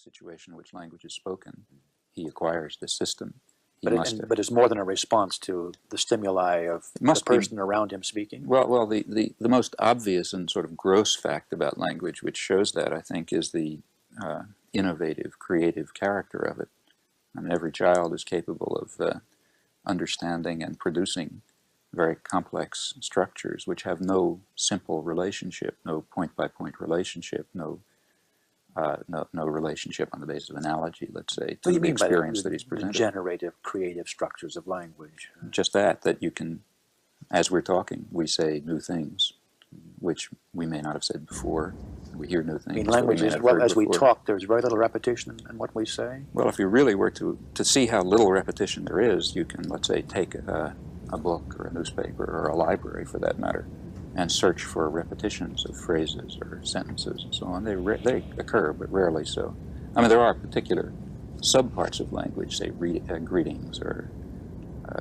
situation in which language is spoken, he acquires this system. But it's more than a response to the stimuli of the person around him speaking? Well, the most obvious and sort of gross fact about language, which shows that, I think, is the innovative, creative character of it. I mean, every child is capable of understanding and producing very complex structures which have no simple relationship, no point-by-point relationship, no relationship on the basis of analogy, let's say, to the experience that he's presenting. The generative, creative structures of language. Just that you can, as we're talking, we say new things, which we may not have said before. We hear new things. I mean, language is, well, as we talk, there's very little repetition in what we say? Well, if you really were to see how little repetition there is, you can, let's say, take a book or a newspaper or a library, for that matter, and search for repetitions of phrases or sentences and so on. They occur, but rarely so. I mean, there are particular subparts of language, say greetings or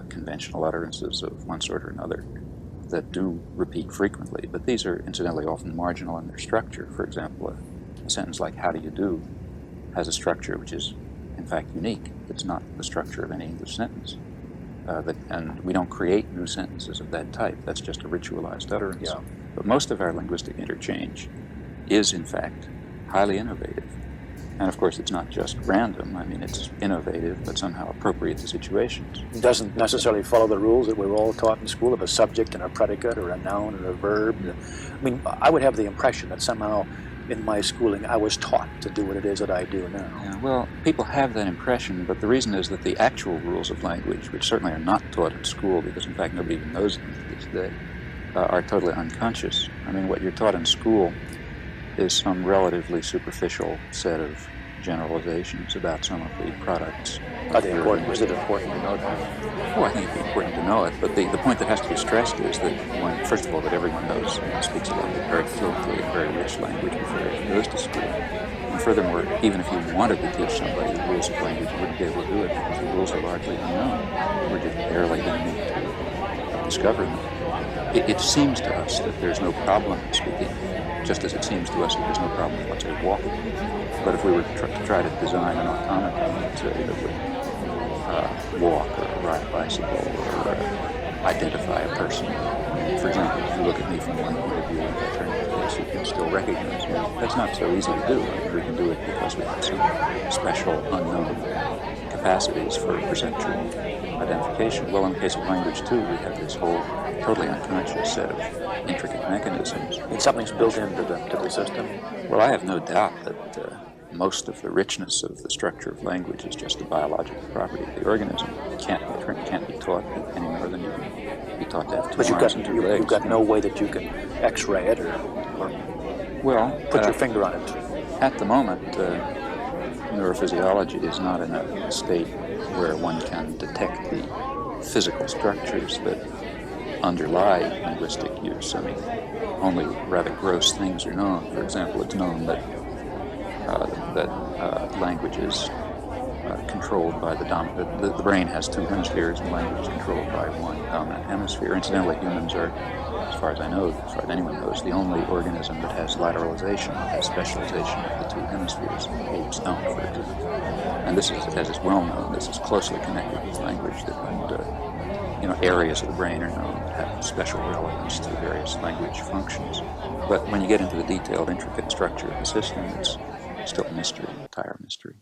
conventional utterances of one sort or another, that do repeat frequently, but these are incidentally often marginal in their structure. For example, a sentence like "How do you do" has a structure which is, in fact, unique. It's not the structure of any English sentence. And we don't create new sentences of that type. That's just a ritualized utterance. Yeah. But most of our linguistic interchange is, in fact, highly innovative. And of course, it's not just random. I mean, it's innovative, but somehow appropriate to situations. It doesn't necessarily follow the rules that we were all taught in school of a subject and a predicate or a noun and a verb. I mean, I would have the impression that somehow in my schooling I was taught to do what it is that I do now. Yeah, well, people have that impression, but the reason is that the actual rules of language, which certainly are not taught in school, because in fact nobody even knows them these days, are totally unconscious. I mean, what you're taught in school is some relatively superficial set of generalizations about some of the products. Are they important? Was it important to know that? Oh, I think it'd be important to know it, but the point that has to be stressed is that, first of all, that everyone knows and speaks a language very fluently, a very rich language before it goes to school. And furthermore, even if you wanted to teach somebody the rules of language, you wouldn't be able to do it because the rules are largely unknown. We're just barely beginning to discover them. It seems to us that there's no problem in speaking, just as it seems to us that there's no problem with, let's say, walking. But if we were to try to design an automaton, let's say, that would walk or ride a bicycle or identify a person, for example, if you look at me from one point of view and I turn to this, you can still recognize me. That's not so easy to do. I mean, we can do it because we have some special unknown capacities for perceptual identification. Well, in the case of language, too, we have this whole totally unconscious set of intricate mechanisms. And something's built into the system? Well, I have no doubt that most of the richness of the structure of language is just the biological property of the organism. It can't be taught any more than you can be taught to have two arms and two legs. You've got no way that you can X-ray it or put your finger on it. At the moment, neurophysiology is not in a state where one can detect the physical structures that underlie linguistic use. I mean, only rather gross things are known. For example, it's known that language is controlled by the brain has two hemispheres, and language is controlled by one dominant hemisphere. Incidentally, humans are, as far as I know, as far as anyone knows, the only organism that has lateralization, has specialization of the two hemispheres. Apes don't, for example. And this is, as is well known, this is closely connected with language. Areas of the brain are known that have special relevance to various language functions. But when you get into the detailed, intricate structure of the system, it's still a mystery, an entire mystery.